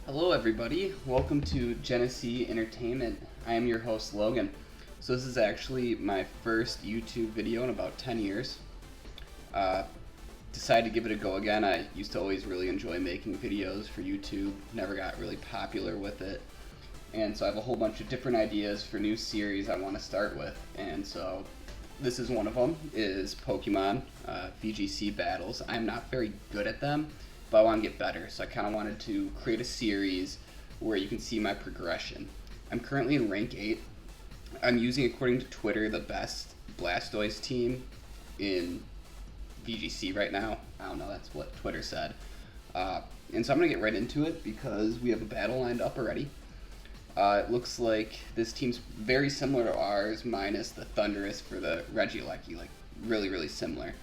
Hello everybody, welcome to Genesee Entertainment. I am your host Logan. So this is actually my first YouTube video in about 10 years. Decided to give it a go again. I used to always really enjoy making videos for YouTube, never got really popular with it. And so I have a whole bunch of different ideas for new series I want to start with. And so this is one of them, is Pokemon VGC battles. I'm not very good at them, but I want to get better, so I kind of wanted to create a series where you can see my progression. I'm currently in rank 8. I'm using, according to Twitter, the best Blastoise team in VGC right now. I don't know, that's what Twitter said. And so I'm going to get right into it because we have a battle lined up already. It looks like this team's very similar to ours, minus the Thundurus for the Regieleki, like really similar.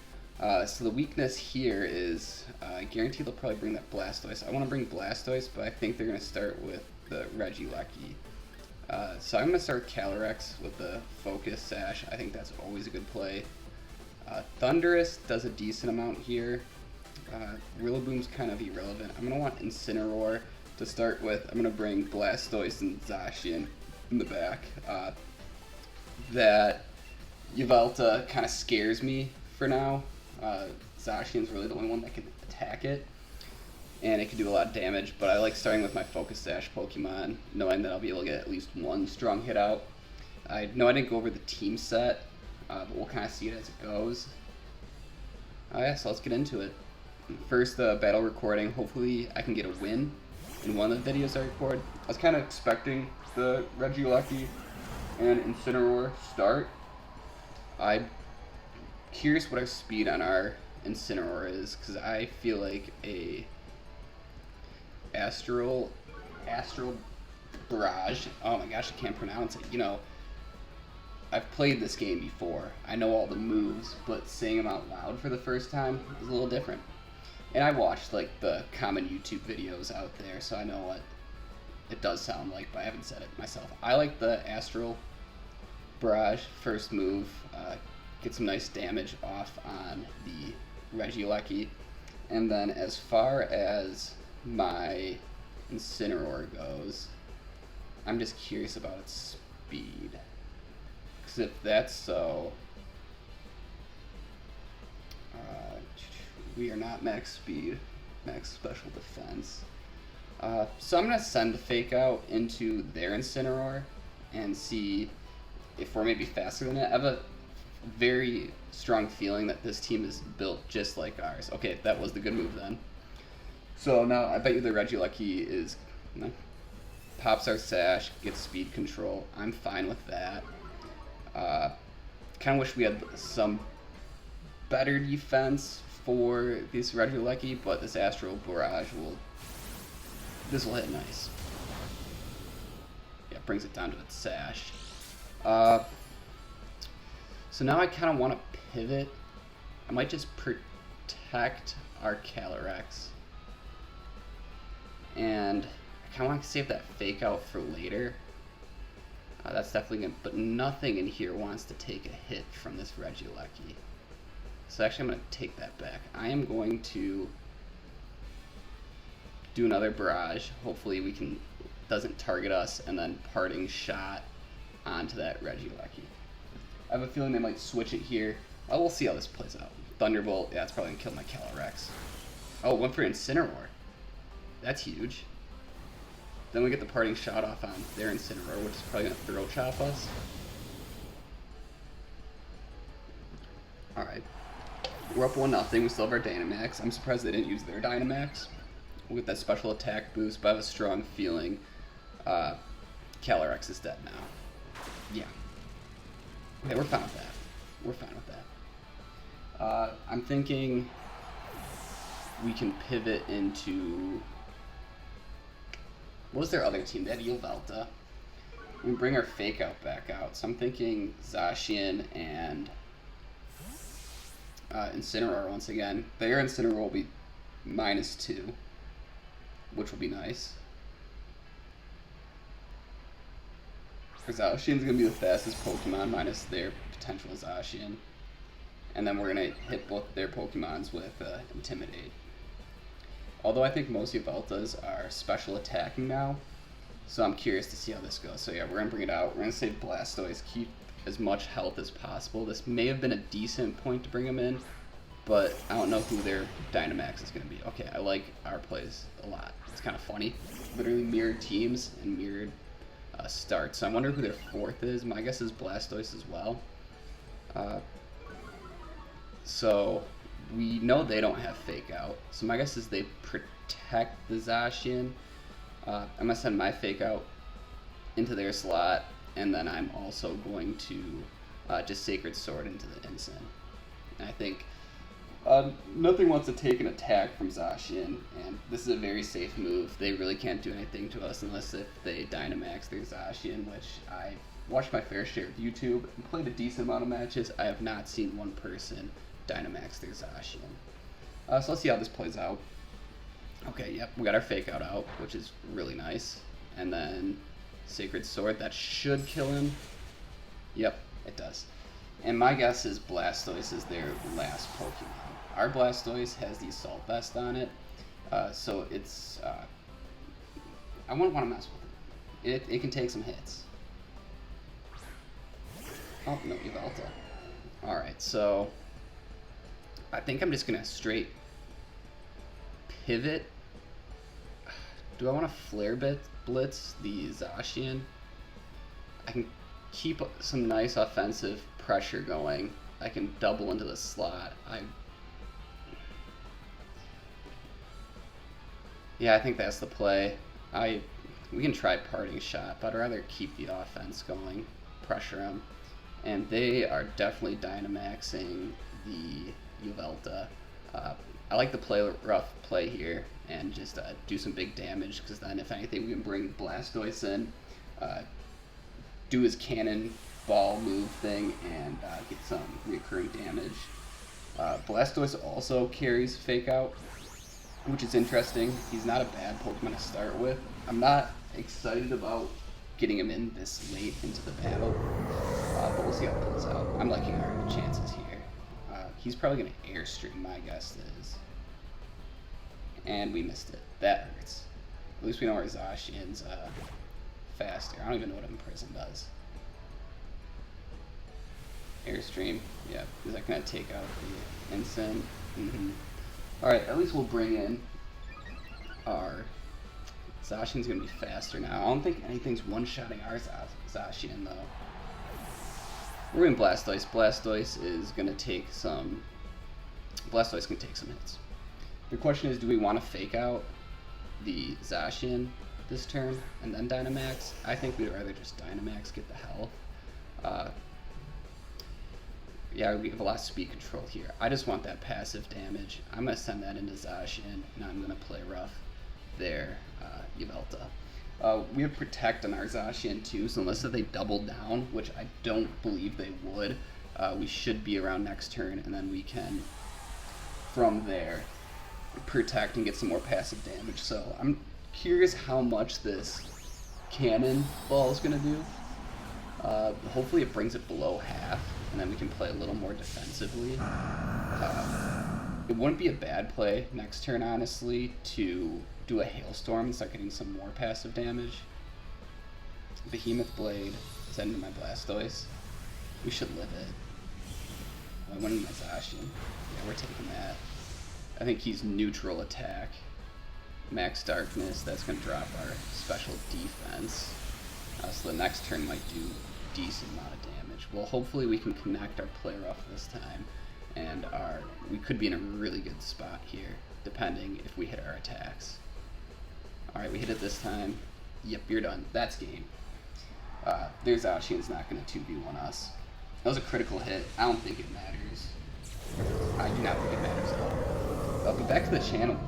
So the weakness here is, I guarantee they'll probably bring that Blastoise. I want to bring Blastoise, but I think they're going to start with the Regieleki. So I'm going to start Calyrex with the Focus Sash. I think that's always a good play. Thundurus does a decent amount here. Rillaboom's kind of irrelevant. I'm going to want Incineroar to start with. I'm going to bring Blastoise and Zacian in the back. That Yveltal kind of scares me for now. Zacian's really the only one that can attack it, and it can do a lot of damage, but I like starting with my Focus Sash Pokemon, knowing that I'll be able to get at least one strong hit out. I know I didn't go over the team set, but we'll kind of see it as it goes. Yeah, so let's get into it. First, battle recording. Hopefully I can get a win in one of the videos I record. I was kind of expecting the Regieleki and Incineroar start. I'm curious what our speed on our Incineroar is, because I feel like a Astral Barrage. Oh my gosh, I can't pronounce it. You know, I've played this game before. I know all the moves, but saying them out loud for the first time is a little different. And I watched like the common YouTube videos out there, so I know what it does sound like, but I haven't said it myself. I like the Astral Barrage first move. Get some nice damage off on the Regieleki. And then as far as my Incineroar goes, I'm just curious about its speed. Because if that's so, we are not max speed, max special defense. So I'm going to send the Fake Out into their Incineroar and see if we're maybe faster than it. I have a very strong feeling that this team is built just like ours. Okay, that was the good move then. So now I bet you the Regieleki is, pops our Sash, gets speed control. I'm fine with that. Kind of wish we had some better defense for this Regieleki, but this Astral Barrage this will hit nice. Yeah, brings it down to its Sash. So now I kind of want to pivot. I might just protect our Calyrex. And I kind of want to save that Fake Out for later. That's definitely good, but nothing in here wants to take a hit from this Regieleki. So actually I'm going to take that back. I am going to do another Barrage. Hopefully doesn't target us, and then Parting Shot onto that Regieleki. I have a feeling they might switch it here. We'll see how this plays out. Thunderbolt, yeah, it's probably going to kill my Calyrex. Oh, went for Incineroar. That's huge. Then we get the Parting Shot off on their Incineroar, which is probably going to Throat Chop us. Alright. We're up 1-0. We still have our Dynamax. I'm surprised they didn't use their Dynamax. We'll get that special attack boost, but I have a strong feeling Calyrex is dead now. Yeah. Okay, we're fine with that. We're fine with that. I'm thinking we can pivot into... What was their other team? They had Yveltal. We can bring our Fake Out back out. So I'm thinking Zacian and Incineroar once again. Their Incineroar will be -2, which will be nice. Zacian's going to be the fastest Pokemon minus their potential Zacian. And then we're going to hit both their Pokemons with Intimidate. Although I think most Yveltas are special attacking now, so I'm curious to see how this goes. So yeah, we're going to bring it out. We're going to save Blastoise, keep as much health as possible. This may have been a decent point to bring him in, but I don't know who their Dynamax is going to be. Okay, I like our plays a lot. It's kind of funny. Literally mirrored teams and mirrored starts. So I wonder who their fourth is. My guess is Blastoise as well. So we know they don't have Fake Out. So my guess is they protect the Zacian. I'm going to send my Fake Out into their slot, and then I'm also going to just Sacred Sword into the Ensign. And I think nothing wants to take an attack from Zacian, and this is a very safe move. They really can't do anything to us unless if they Dynamax their Zacian, which I watched my fair share of YouTube and played a decent amount of matches. I have not seen one person Dynamax their Zacian. So let's see how this plays out. Okay, yep, we got our Fake Out, which is really nice. And then Sacred Sword, that should kill him. Yep, it does. And my guess is Blastoise is their last Pokemon. Our Blastoise has the Assault Vest on it, so it's... I wouldn't want to mess with it. It can take some hits. Oh, no, Yvelta. Alright, so... I think I'm just going to straight pivot. Do I want to Flare Blitz the Zacian? I can keep some nice offensive pressure going. I can double into the slot. Yeah, I think that's the play. We can try Parting Shot, but I'd rather keep the offense going, pressure them. And they are definitely Dynamaxing the Yvelta. I like the rough play here and just do some big damage, because then if anything we can bring Blastoise in, do his cannon ball move thing, and get some recurring damage. Blastoise also carries Fake Out, which is interesting. He's not a bad Pokemon to start with. I'm not excited about getting him in this late into the battle, but we'll see how it plays out. I'm liking our chances here. He's probably going to Airstream, my guess is. And we missed it. That hurts. At least we know our Zacian's faster. I don't even know what Imprison does. Airstream. Yeah, is that going to take out the Ensign? Alright, at least we'll bring in our... Zacian's going to be faster now. I don't think anything's one-shotting our Zacian, though. We're in Blastoise. Blastoise is going to take some... Blastoise can take some hits. The question is, do we want to Fake Out the Zacian this turn and then Dynamax? I think we'd rather just Dynamax, get the health. Yeah, we have a lot of speed control here. I just want that passive damage. I'm going to send that into Zacian, and I'm going to play rough there, Yvelta. We have Protect on our Zacian too, so unless they double down, which I don't believe they would, we should be around next turn, and then we can, from there, Protect and get some more passive damage. So I'm curious how much this cannon ball is going to do. Hopefully it brings it below half, and then we can play a little more defensively. It wouldn't be a bad play next turn, honestly, to do a Hailstorm and start getting some more passive damage. Behemoth Blade, send into my Blastoise. We should live it. I went into my Zacian. Yeah, we're taking that. I think he's neutral attack. Max Darkness, that's going to drop our special defense. So the next turn might do a decent amount of damage. Well, hopefully we can connect our play rough this time, and we could be in a really good spot here, depending if we hit our attacks. Alright, we hit it this time. Yep, you're done. That's game. Their Zacian's not going to 2v1 us. That was a critical hit. I don't think it matters. I do not think it matters at all. But back to the channel.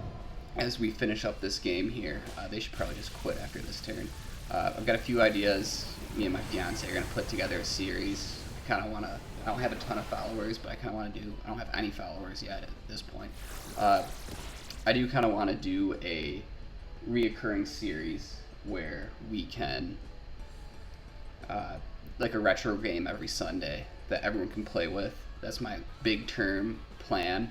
As we finish up this game here, they should probably just quit after this turn. I've got a few ideas. Me and my fiance are going to put together a series. I kind of want to... I don't have a ton of followers, but I kind of want to do... I don't have any followers yet at this point. I do kind of want to do a reoccurring series where we can... like a retro game every Sunday that everyone can play with. That's my big term plan.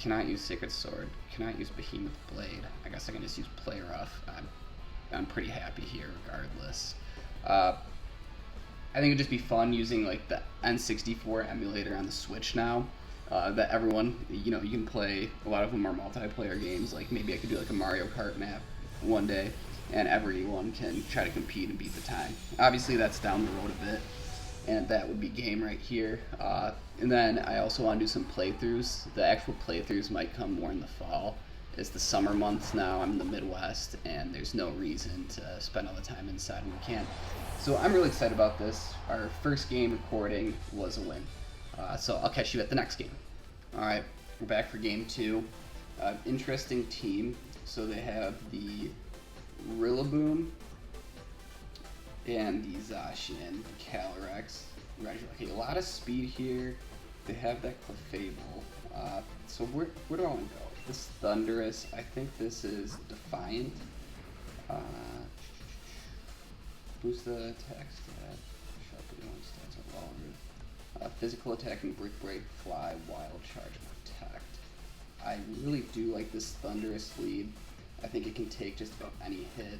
Cannot use Sacred Sword. Cannot use Behemoth Blade. I guess I can just use Play Rough. I'm pretty happy here regardless. I think it'd just be fun using like the N64 emulator on the Switch now. That everyone, you can play. A lot of them are multiplayer games. Like maybe I could do like a Mario Kart map one day, and everyone can try to compete and beat the time. Obviously, that's down the road a bit, and that would be game right here. And then I also want to do some playthroughs. The actual playthroughs might come more in the fall. It's the summer months now. I'm in the Midwest, and there's no reason to spend all the time inside when we can. So I'm really excited about this. Our first game recording was a win. So I'll catch you at the next game. Alright, we're back for game 2. Interesting team. So they have the Rillaboom and the Zacian, the Calyrex. Okay, a lot of speed here. They have that Clefable. So where do I want to go? This Thundurus, I think this is Defiant. Boost the attack stat. Sharpen one stats are longer. Physical attack and Brick Break, Fly, Wild Charge, Protect. I really do like this Thundurus lead. I think it can take just about any hit.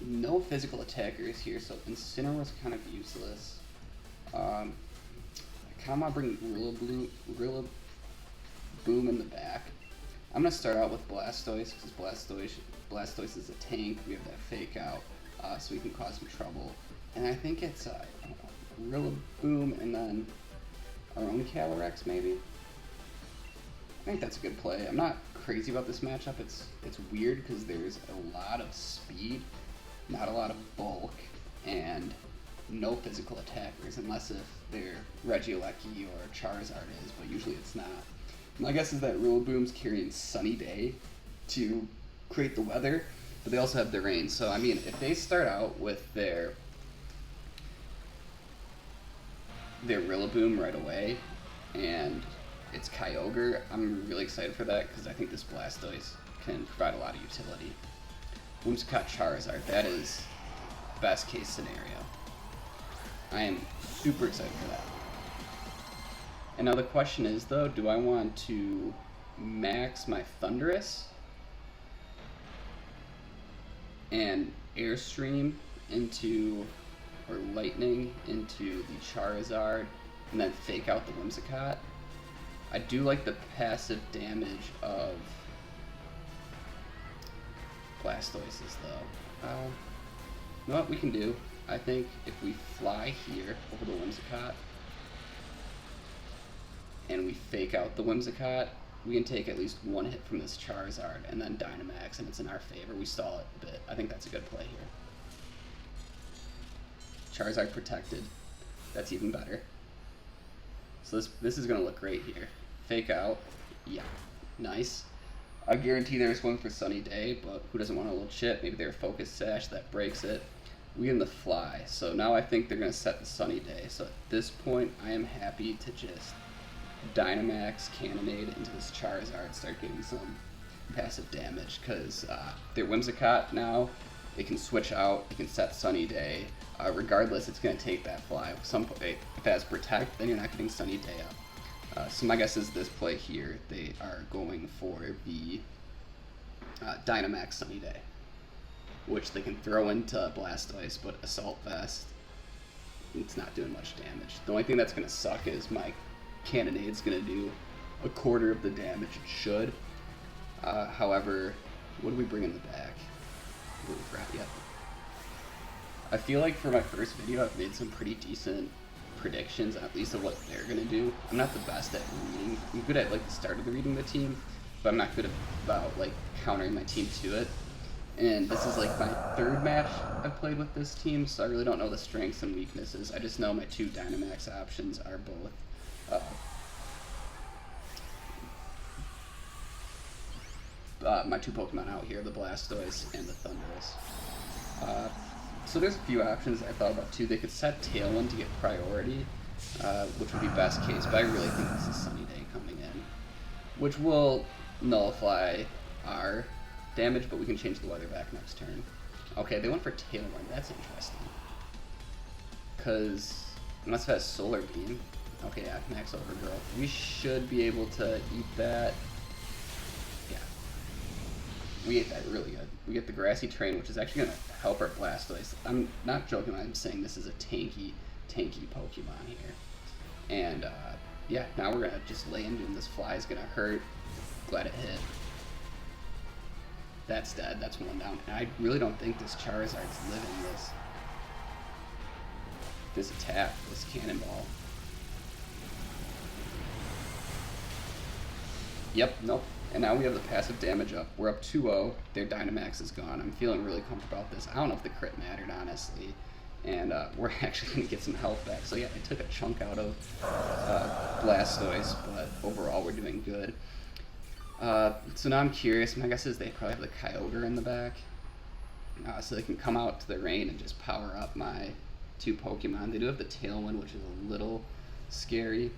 No physical attackers here, so Incineroar's kind of useless. I kind of want to bring Rillaboom in the back. I'm going to start out with Blastoise, because Blastoise is a tank. We have that Fake Out, so we can cause some trouble. And I think it's Rillaboom and then our own Calyrex, maybe? I think that's a good play. I'm not crazy about this matchup. It's weird because there's a lot of speed, not a lot of bulk, and no physical attackers, unless if they're Regieleki or Charizard is, but usually it's not. My guess is that Rillaboom's carrying Sunny Day to create the weather, but they also have the rain. So, I mean, if they start out with their Rillaboom right away, and it's Kyogre, I'm really excited for that, because I think this Blastoise can provide a lot of utility. Whimsicott Charizard, that is best case scenario. I am super excited for that. And now the question is, though, do I want to max my Thundurus and Airstream into, or Lightning into the Charizard, and then Fake Out the Whimsicott? I do like the passive damage of Blastoises, though. You know what we can do? I think if we fly here over the Whimsicott, and we Fake Out the Whimsicott, we can take at least one hit from this Charizard, and then Dynamax, and it's in our favor. We stall it a bit. I think that's a good play here. Charizard protected. That's even better. So this is going to look great here. Fake Out. Yeah. Nice. I guarantee there's one for Sunny Day, but who doesn't want a little chip? Maybe they're a Focus Sash that breaks it. We in the Fly. So now I think they're going to set the Sunny Day. So at this point, I am happy to just Dynamax, Cannonade into this Charizard, start getting some passive damage, because their Whimsicott now, it can switch out, it can set Sunny Day. Regardless, it's going to take that Fly. If it has Protect, then you're not getting Sunny Day up. So my guess is this play here, they are going for the Dynamax Sunny Day, which they can throw into Blastoise, but Assault Vest, it's not doing much damage. The only thing that's going to suck is my Cannonade's going to do a quarter of the damage it should. However, what do we bring in the back? Ooh, crap, yep. I feel like for my first video, I've made some pretty decent predictions, at least of what they're going to do. I'm not the best at reading. I'm good at like the start of the reading the team, but I'm not good about like countering my team to it. And this is like my third match I've played with this team, so I really don't know the strengths and weaknesses. I just know my two Dynamax options are both my two Pokemon out here, the Blastoise and the Thundurus. So there's a few options I thought about too. They could set Tailwind to get priority, which would be best case, but I really think this is Sunny Day coming in, which will nullify our damage, but we can change the weather back next turn. Okay, they went for Tailwind. That's interesting. Because unless it has Solar Beam, Okay, yeah, max overgrowth. We should be able to eat that. Yeah. We ate that really good. We get the grassy terrain, which is actually going to help our Blastoise. I'm not joking when I'm saying this is a tanky Pokemon here. And, yeah, now we're going to just lay into him. This fly is going to hurt. Glad it hit. That's dead. That's one down. And I really don't think this Charizard's living this attack, this cannonball. Yep, nope. And now we have the passive damage up. We're up 2-0. Their Dynamax is gone. I'm feeling really comfortable about this. I don't know if the crit mattered, honestly. And we're actually going to get some health back. So yeah, I took a chunk out of Blastoise, but overall we're doing good. So now I'm curious. My guess is they probably have the Kyogre in the back. So they can come out to the rain and just power up my two Pokemon. They do have the Tailwind, which is a little scary.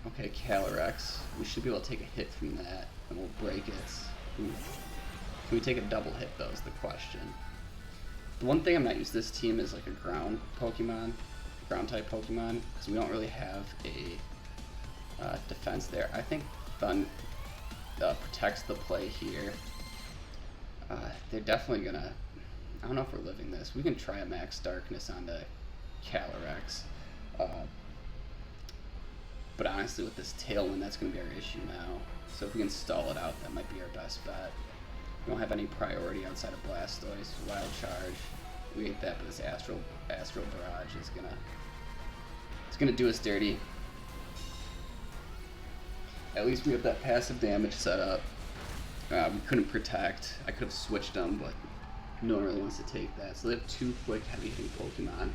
Okay, Calyrex. We should be able to take a hit from that, and we'll break it. Ooh. Can we take a double hit, though, is the question. The one thing I'm not used to this team is like a ground Pokemon, ground-type Pokemon, because we don't really have a defense there. I think Thun protects the play here. They're definitely gonna... I don't know if we're living this. We can try a Max Darkness on the Calyrex. But honestly, with this Tailwind, that's going to be our issue now. So if we can stall it out, that might be our best bet. We don't have any priority outside of Blastoise. Wild Charge. We ate that, but this Astral Barrage is gonna do us dirty. At least we have that passive damage set up. We couldn't protect. I could have switched them, but no one really wants to take that. So they have two quick, heavy-hitting Pokemon.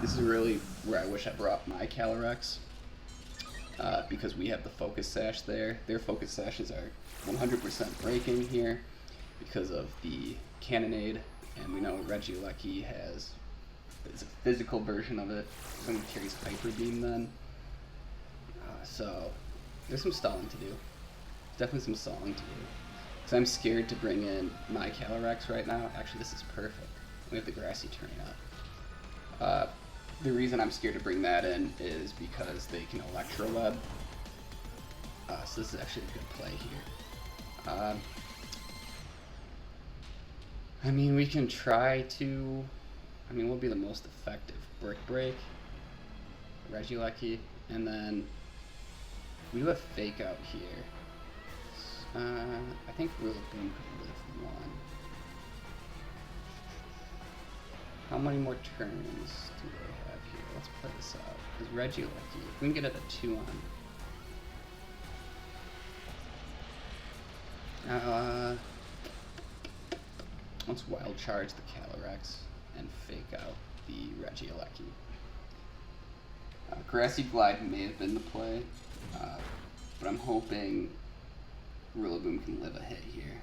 This is really where I wish I brought my Calyrex, because we have the Focus Sash there. Their Focus Sashes are 100% breaking here because of the Cannonade, and we know Regieleki has a physical version of it. Someone carries Hyper Beam then. So there's some stalling to do. Definitely some stalling to do. Because I'm scared to bring in my Calyrex right now. Actually, this is perfect. We have the Grassy turning up. The reason I'm scared to bring that in is because they can Electro Web. So this is actually a good play here. I mean, we can try to... I mean, what would be the most effective? Brick Break, Regieleki, and then we do have Fake Out here. I think Rillaboom could live one. How many more turns do they have here? Let's play this out. Because Regieleki, if we can get it at 2 on. Let's Wild Charge the Calyrex and Fake Out the Regieleki. Grassy Glide may have been the play, but I'm hoping Rillaboom can live a hit here.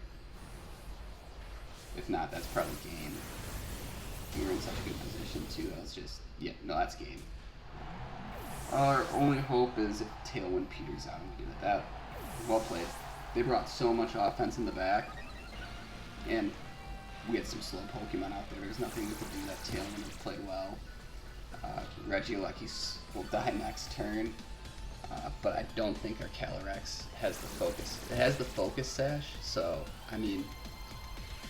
If not, that's probably game. We're in such a good position too. I was just, yeah, no, that's game. Our only hope is if Tailwind peters out and we do that. Well played. They brought so much offense in the back, and we had some slow Pokemon out there. There's nothing we could do. That Tailwind would play well. Regieleki will die next turn, but I don't think our Calyrex has the focus. It has the Focus Sash, so I mean,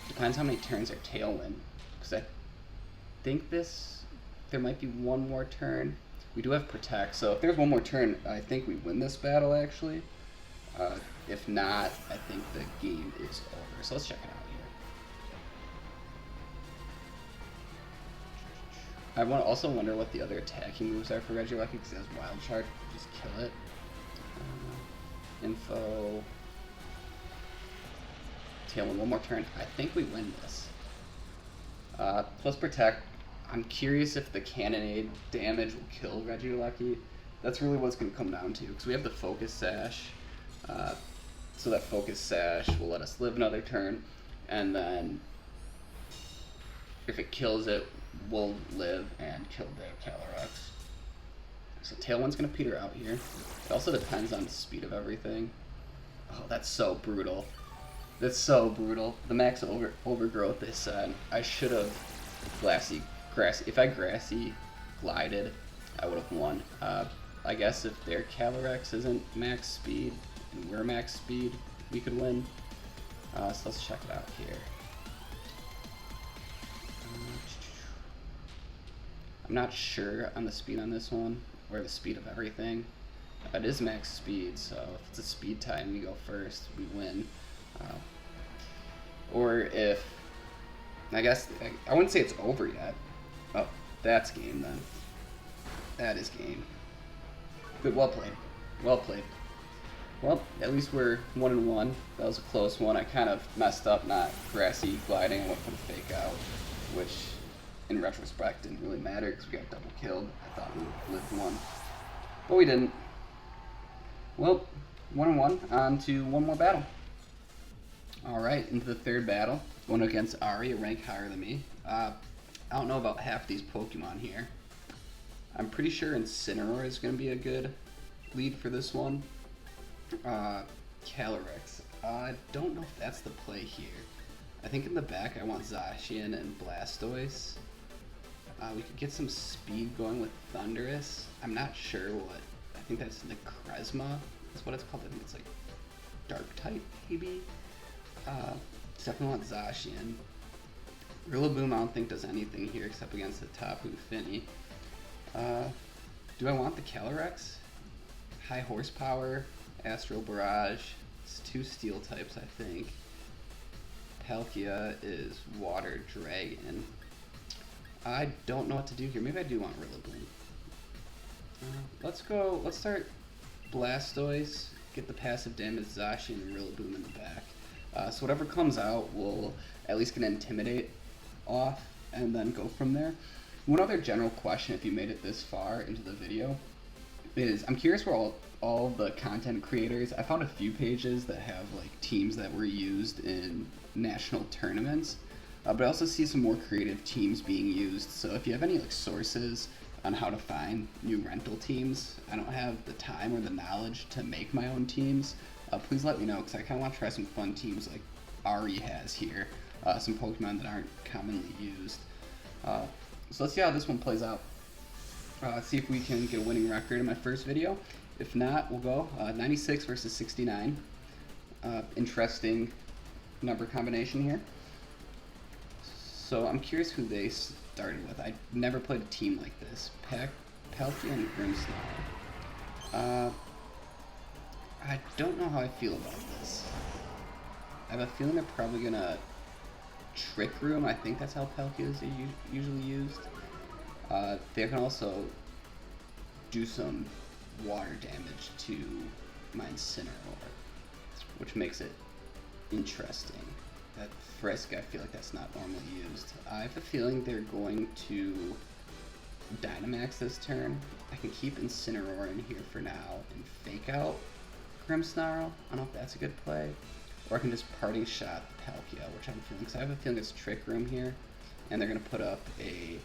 depends how many turns our Tailwind. Because I think there might be one more turn. We do have Protect, so if there's one more turn, I think we win this battle actually. If not, I think the game is over. So let's check it out here. I also wonder what the other attacking moves are for Regieleki, because it has Wild Charge. Just kill it. Info. Tailwind, one more turn. I think we win this. Plus Protect. I'm curious if the Cannonade damage will kill Regieleki. That's really what it's going to come down to, because we have the Focus Sash. So that Focus Sash will let us live another turn, and then if it kills it, we'll live and kill the Calyrex. So Tailwind's going to peter out here. It also depends on the speed of everything. Oh, that's so brutal. That's so brutal. The max overgrowth, they said. I should have grassy. If I Grassy glided, I would have won. I guess if their Calyrex isn't max speed and we're max speed, we could win. So let's check it out here. I'm not sure on the speed on this one, or the speed of everything. It is max speed, so if it's a speed tie and we go first, we win. Or if, I guess, I wouldn't say it's over yet. Oh, that's game then. That is game. Good, well played. Well played. Well, at least we're 1-1. That was a close one. I kind of messed up not grassy gliding. I went for the fake out, which in retrospect didn't really matter because we got double killed. I thought we would lived one, but we didn't. Well, 1-1. On to one more battle. Alright, into the third battle. Going against Ari, a rank higher than me. I don't know about half these Pokemon here. I'm pretty sure Incineroar is going to be a good lead for this one. Calyrex. I don't know if that's the play here. I think in the back I want Zacian and Blastoise. We could get some speed going with Thundurus. I'm not sure what. I think that's Necrezma. That's what it's called. I think it's like Dark type, maybe. Definitely want Zacian. Rillaboom I don't think does anything here except against the Tapu Fini. Do I want the Calyrex? High horsepower, Astral Barrage. It's 2 steel types, I think. Palkia is Water Dragon. I don't know what to do here. Maybe I do want Rillaboom. Let's start Blastoise, get the passive damage Zacian and Rillaboom in the back. So whatever comes out, we'll at least get Intimidate off and then go from there. One other general question, if you made it this far into the video, is I'm curious where all the content creators, I found a few pages that have like teams that were used in national tournaments, but I also see some more creative teams being used. So if you have any like sources on how to find new rental teams, I don't have the time or the knowledge to make my own teams. Please let me know, because I kind of want to try some fun teams like Ari has here, some Pokemon that aren't commonly used. So let's see how this one plays out. See if we can get a winning record in my first video. If not, we'll go 96 versus 69. Interesting number combination here. So I'm curious who they started with. I never played a team like this. Palkia and Grimmsnarl. I don't know how I feel about this. I have a feeling they're probably gonna Trick Room. I think that's how Palkia is usually used. They can also do some water damage to my Incineroar, which makes it interesting. That Frisk, I feel like that's not normally used. I have a feeling they're going to Dynamax this turn. I can keep Incineroar in here for now and fake out Grimmsnarl. I don't know if that's a good play. Or I can just Parting Shot Palkia, which I have a feeling, because I have a feeling it's Trick Room here, and they're going to put up a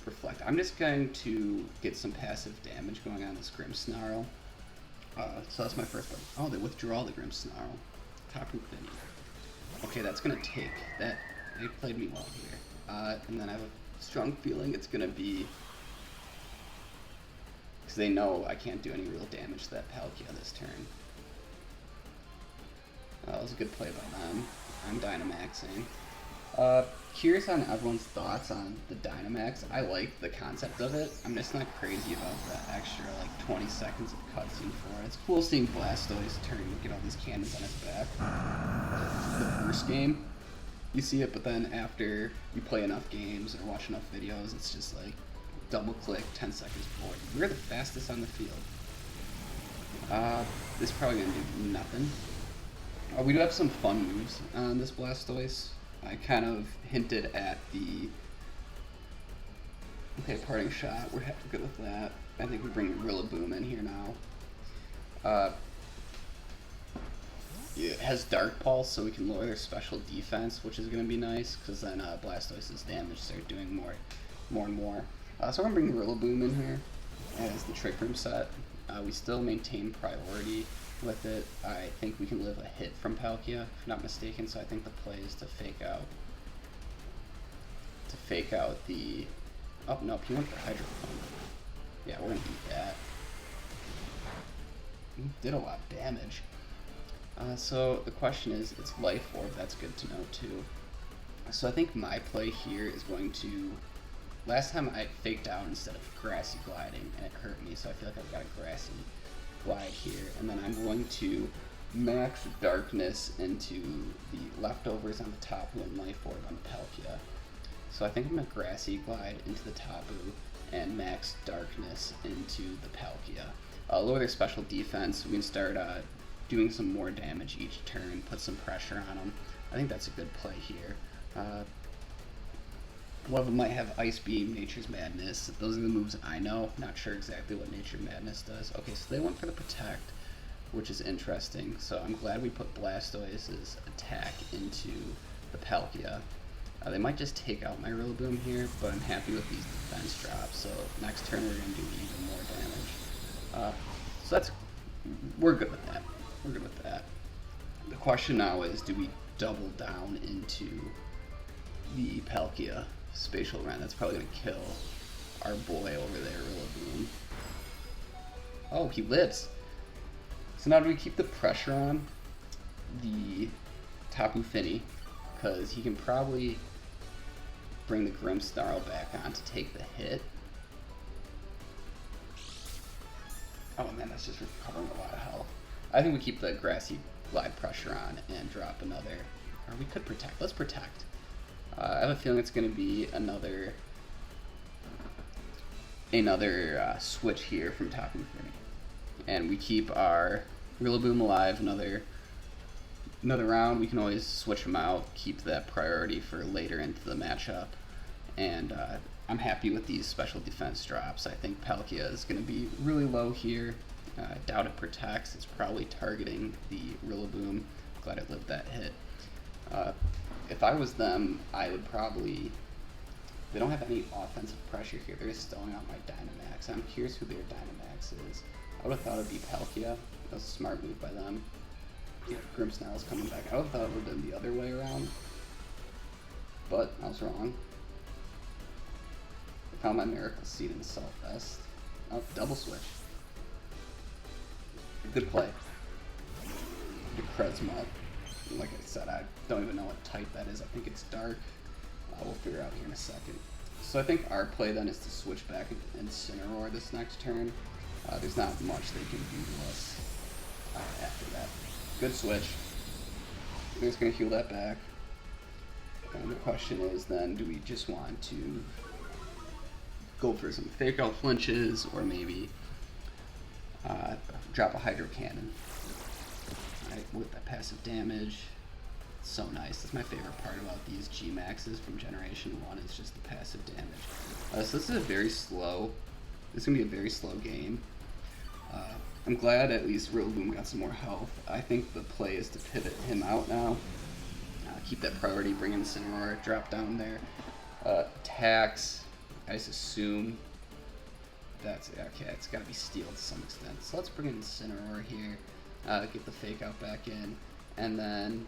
Reflect. I'm just going to get some passive damage going on this Grimmsnarl. So that's my first one. Oh, they withdraw the Grimmsnarl. Tapu Fini. Okay, that's going to take. They played me well here. And then I have a strong feeling it's going to be, because they know I can't do any real damage to that Palkia this turn. That was a good play by them. I'm Dynamaxing. Curious on everyone's thoughts on the Dynamax. I like the concept of it. I'm just not crazy about the extra like 20 seconds of cutscene for it. It's cool seeing Blastoise turn and get all these cannons on his back. The first game, you see it, but then after you play enough games or watch enough videos, it's just like double click, 10 seconds forward. We're the fastest on the field. This is probably gonna do nothing. We do have some fun moves on this Blastoise. I kind of hinted at the Parting Shot. We're good with that. I think we bring Rillaboom in here now. It has Dark Pulse, so we can lower their special defense, which is going to be nice, because then Blastoise's damage start doing more and more. So we're going to bring Rillaboom in here as the Trick Room set. We still maintain priority with it. I think we can live a hit from Palkia, if not mistaken, so I think the play is to fake out the... Oh, no, he went for Hydro Pump. Yeah, we're gonna eat that. Did a lot of damage. So the question is, it's Life Orb, that's good to know too. So I think my play here is going to... Last time I faked out instead of Grassy Gliding, and it hurt me, so I feel like I've got a Grassy Glide here. And then I'm going to max Darkness into the leftovers on the Tapu and Life Orb on the Palkia. So I think I'm going to Grassy Glide into the Tapu and max Darkness into the Palkia. Lower their special defense, we can start doing some more damage each turn, put some pressure on them. I think that's a good play here. One of them might have Ice Beam, Nature's Madness. Those are the moves I know. Not sure exactly what Nature's Madness does. Okay, so they went for the Protect, which is interesting. So I'm glad we put Blastoise's attack into the Palkia. They might just take out my Rillaboom here, but I'm happy with these defense drops. So next turn we're going to do even more damage. So we're good with that. We're good with that. The question now is, do we double down into the Palkia Spatial Rend? That's probably going to kill our boy over there, Rillaboom. Oh, he lives. So now do we keep the pressure on the Tapu Fini? Because he can probably bring the Grimmsnarl back on to take the hit. Oh man, that's just recovering a lot of health. I think we keep the Grassy Glide pressure on and drop another, or we could Protect. Let's Protect. I have a feeling it's going to be another switch here from Tapu Fini. And we keep our Rillaboom alive another round. We can always switch them out, keep that priority for later into the matchup. And I'm happy with these special defense drops. I think Palkia is going to be really low here. I doubt it protects. It's probably targeting the Rillaboom. Glad it lived that hit. If I was them, I would probably... They don't have any offensive pressure here. They're just stalling out my Dynamax. I'm curious who their Dynamax is. I would have thought it would be Palkia. That was a smart move by them. Yeah, Grimmsnarl's coming back. I would have thought it would have been the other way around. But I was wrong. I found my Miracle Seed in the Salt Vest. Oh, double switch. Good play. The Kresma. Like I said, I don't even know what type that is. I think it's dark. We'll figure out here in a second. So I think our play then is to switch back into Incineroar this next turn. There's not much they can do to us after that. Good switch. They're just going to heal that back. And the question is then, do we just want to go for some fake out flinches or maybe drop a Hydro Cannon? Alright, with that passive damage. So nice. That's my favorite part about these G-Maxes from Generation 1 is just the passive damage. So this is a very slow, this is going to be a very slow game. I'm glad at least Rillaboom got some more health. I think the play is to pivot him out now. Keep that priority, bring in Incineroar, drop down there. Attacks, I just assume that's, okay, it's got to be Steel to some extent. So let's bring in Incineroar here, get the fake out back in, and then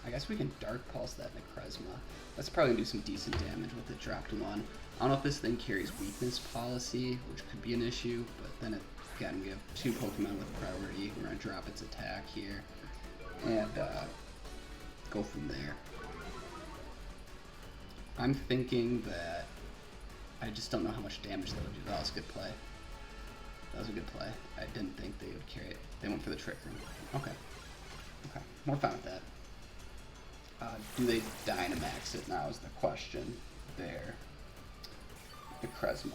I guess we can Dark Pulse that Necrozma. That's probably going to do some decent damage with it dropped 1. I don't know if this thing carries weakness policy, which could be an issue, but then again, we have 2 Pokemon with priority. We're going to drop its attack here and go from there. I'm thinking that I just don't know how much damage they would do. That was a good play. That was a good play. I didn't think they would carry it. They went for the Trick Room. Okay. Okay. We're fine with that. Do they Dynamax it now is the question there. The Kresma.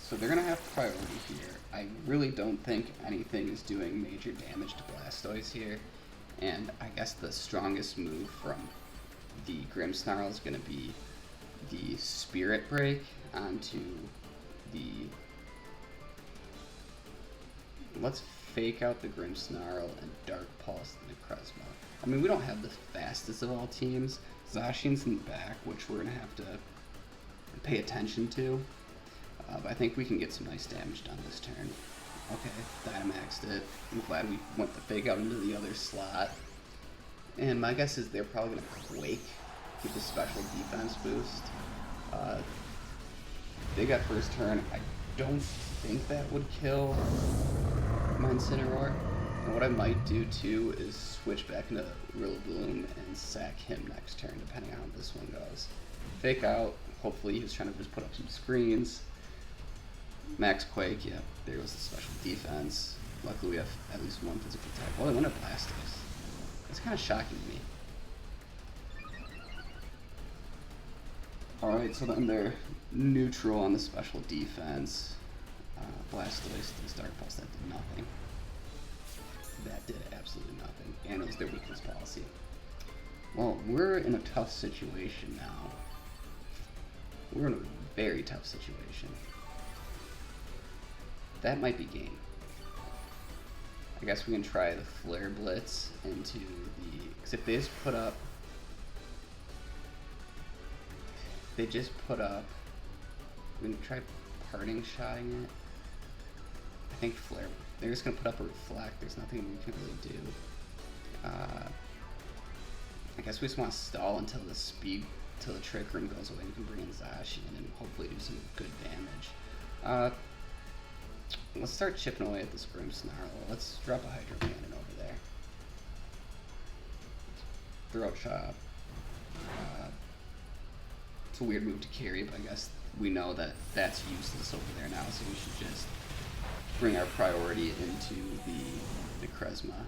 So they're going to have priority here. I really don't think anything is doing major damage to Blastoise here. And I guess the strongest move from the Grimmsnarl is going to be the Spirit Break onto the... Let's fake out the Grimmsnarl and Dark Pulse the Necrozma. I mean, we don't have the fastest of all teams. Zacian's in the back, which we're going to have to pay attention to. But I think we can get some nice damage done this turn. Okay, Dynamaxed it. I'm glad we went the fake out into the other slot. And my guess is they're probably going to Quake, get the special defense boost. They got first turn. I don't think that would kill my Incineroar. And what I might do too is switch back into Rillaboom and sack him next turn, depending on how this one goes. Fake out. Hopefully he was trying to just put up some screens. Max Quake, yeah, there was the special defense. Luckily we have at least one physical attack. Well, I went to Blastoise. That's kind of shocking to me. Alright, so then they're neutral on the special defense. Blastoise does Dark Pulse, that did nothing. That did absolutely nothing. And it was their weakness policy. Well, we're in a tough situation now. We're in a very tough situation. That might be game. I guess we can try the Flare Blitz into the... Because if they just put up... They just put up... We can try parting shotting it. I think Flare... They're just going to put up a Reflect. There's nothing we can really do. I guess we just want to stall until the speed... Until the Trick Room goes away. We can bring in Zacian and hopefully do some good damage. Let's start chipping away at this Grimmsnarl. Let's drop a Hydro Cannon over there. Throat Chop. It's a weird move to carry, but I guess we know that that's useless over there now, so we should just bring our priority into the Necrozma.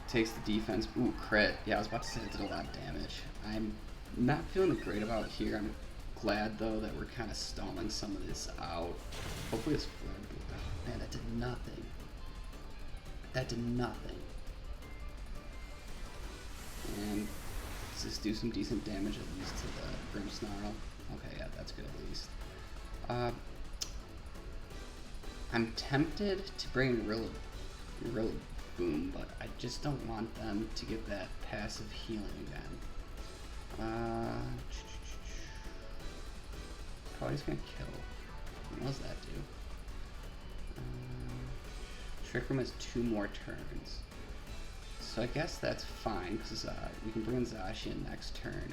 Takes the defense. Ooh, crit. Yeah, I was about to say it did a lot of damage. I'm not feeling great about here. I'm glad though that we're kind of stalling some of this out. Hopefully it's Flare. Oh, man, that did nothing. That did nothing. And let's just do some decent damage at least to the Grimmsnarl. Okay, yeah, that's good at least. I'm tempted to bring Rillaboom, but I just don't want them to get that passive healing again. Probably just gonna kill. What does that do? Trick Room has 2 more turns. So I guess that's fine, because we can bring in Zacian next turn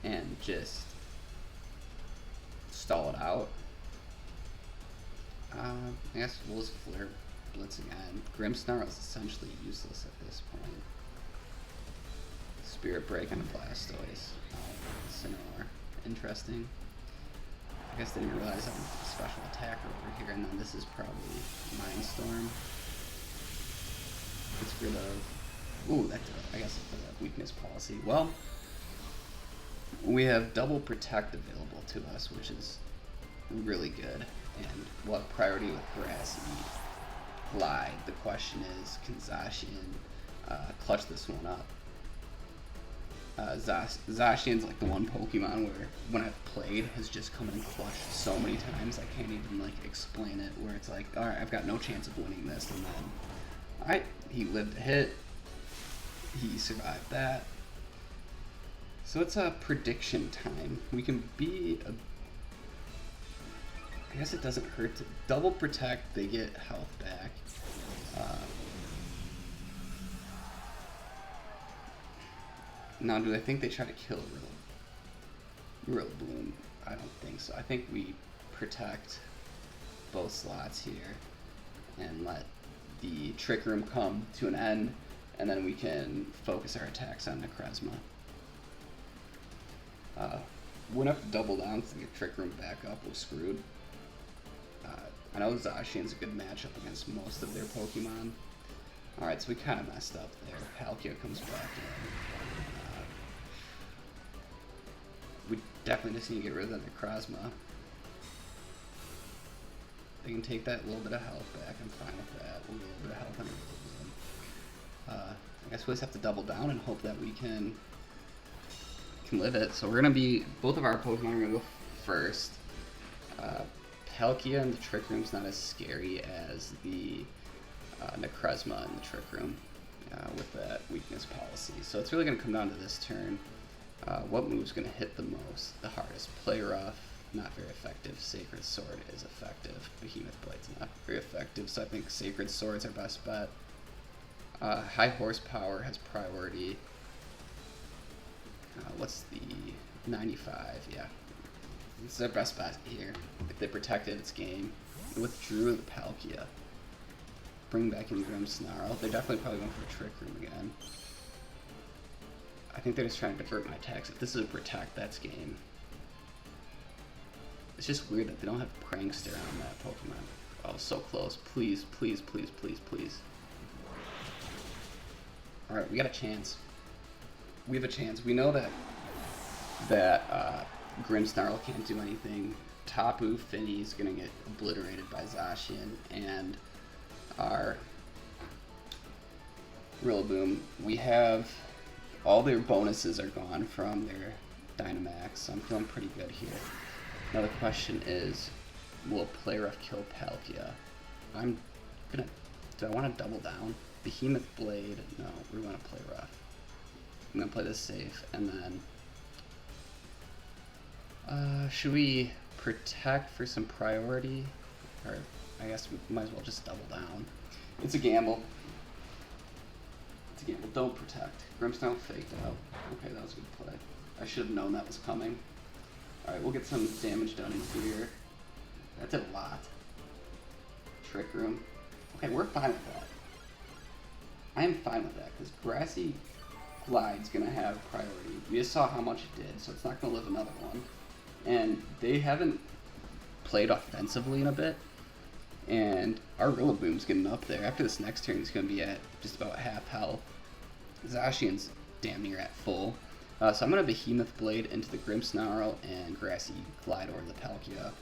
and just stall it out. I guess we'll just Flare Blitz again. Grimmsnarl is essentially useless at this point. Spirit Break on a Blastoise. Oh, Incineroar. Interesting. I guess they didn't realize I'm a special attacker over here, and then this is probably Mindstorm. Gets rid of... Ooh, that did, I guess for the weakness policy. Well, we have double Protect available to us, which is really good. And we'll have priority with Grass Seed. Glide. The question is, can Zacian clutch this one up? Zacian's like the one Pokemon where, when I've played, has just come in clutch so many times I can't even like explain it. Where it's like, all right, I've got no chance of winning this, and then, all right, he lived a hit, he survived that. So it's a prediction time. We can be a... I guess it doesn't hurt to double Protect. They get health back. Now, do I think they try to kill Rillaboom? I don't think so. I think we protect both slots here and let the Trick Room come to an end, and then we can focus our attacks on Necrozma. We're gonna have to double down to get Trick Room back up. We're screwed. I know Zacian's a good matchup against most of their Pokemon. Alright, so we kind of messed up there. Palkia comes back in. We definitely just need to get rid of the Necrozma. They can take that little bit of health back. I'm fine with that. We'll get a little bit of health on Rillaboom. I guess we just have to double down and hope that we can live it. So we're gonna be, both of our Pokemon are gonna go first. Palkia and the Trick Room's not as scary as the Necrozma in the Trick Room with that weakness policy. So it's really gonna come down to this turn. What move's gonna hit the most, the hardest? Play Rough, not very effective. Sacred Sword is effective. Behemoth Blade's not very effective, so I think Sacred Sword's our best bet. High Horsepower has priority. What's the 95? Yeah, This is our best bet here. If they protected its game, it withdrew the Palkia. Bring back in Grimmsnarl. They're definitely probably going for a Trick Room again. I think they're just trying to divert my attacks. If this is a protect, that's game. It's just weird that they don't have Prankster on that Pokemon. Oh, so close. Please, please, please, please, please. Alright, we got a chance. We have a chance. We know that Grimmsnarl can't do anything. Tapu Fini is going to get obliterated by Zacian, and our Rillaboom. We have all their bonuses are gone from their Dynamax, so I'm feeling pretty good here. Now the question is, will Play Rough kill Palkia? I'm gonna. Do I want to double down? Behemoth Blade? No, we want to Play Rough. I'm gonna play this safe, and then should we protect for some priority? Or I guess we might as well just double down. It's a gamble. It's a gamble. Don't protect. Grimmsnarl faked out. Okay, that was a good play. I should have known that was coming. Alright, we'll get some damage done in here. That did a lot. Trick Room. Okay, we're fine with that. I am fine with that, because Grassy Glide's going to have priority. We just saw how much it did, so it's not going to live another one. And they haven't played offensively in a bit. And our Rillaboom's getting up there. After this next turn, he's going to be at just about half health. Zacian's damn near at full. So I'm going to Behemoth Blade into the Grimmsnarl and Grassy Glide over the Palkia.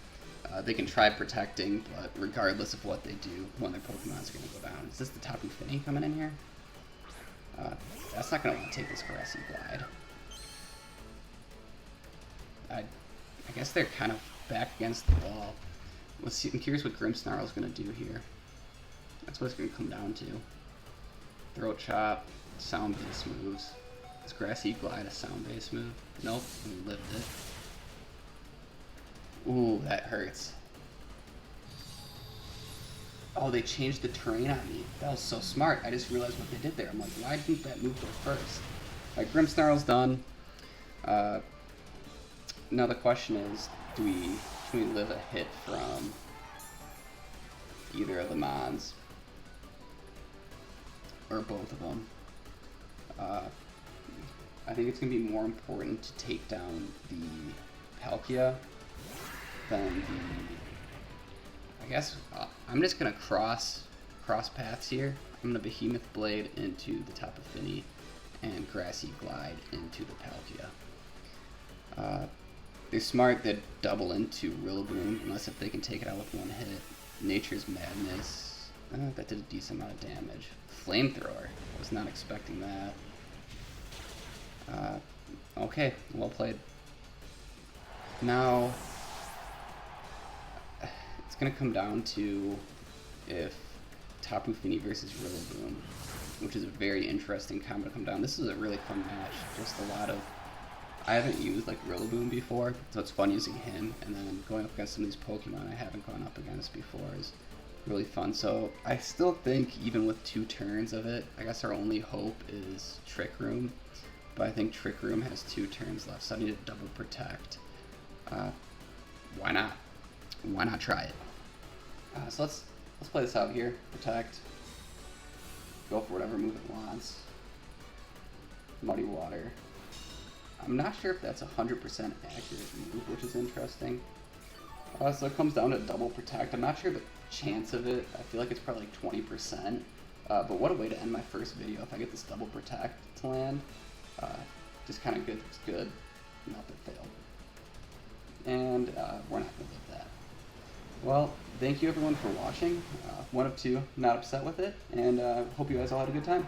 They can try protecting, but regardless of what they do, one of their Pokemon's going to go down. Is this the Tapu Fini coming in here? That's not going to want to take this Grassy Glide. I guess they're kind of back against the wall. Let's see. I'm curious what Grimmsnarl is going to do here. That's what it's going to come down to. Throat Chop, sound-based moves. Is Grassy Glide a sound-based move? Nope, we lived it. Ooh, that hurts. Oh, they changed the terrain on me. That was so smart. I just realized what they did there. I'm like, why didn't that move go first? Alright, Grimmsnarl's done. Now the question is, can we live a hit from either of the Mons? Or both of them? I think it's going to be more important to take down the Palkia than the... I guess I'm just going to cross paths here. I'm going to Behemoth Blade into the Tapu Fini and Grassy Glide into the Palkia. They're smart that double into Rillaboom, unless if they can take it out with one hit. Nature's Madness. That did a decent amount of damage. Flamethrower. I was not expecting that. Okay, well played. Now, it's going to come down to if Tapu Fini versus Rillaboom, which is a very interesting combo to come down. This is a really fun match. Just a lot of... I haven't used like Rillaboom before, so it's fun using him, and then going up against some of these Pokemon I haven't gone up against before is really fun. So I still think even with 2 turns of it, I guess our only hope is Trick Room, but I think Trick Room has 2 turns left, so I need to double protect. Why not? Why not try it? So let's play this out here. Protect. Go for whatever move it wants. Muddy Water. I'm not sure if that's 100% accurate move, which is interesting. So it comes down to double protect. I'm not sure the chance of it. I feel like it's probably like 20%. But what a way to end my first video if I get this double protect to land. Just kind of good. It's good. Not that failed. And we're not going to live that. Well, thank you everyone for watching. 1 of 2, not upset with it. And hope you guys all had a good time.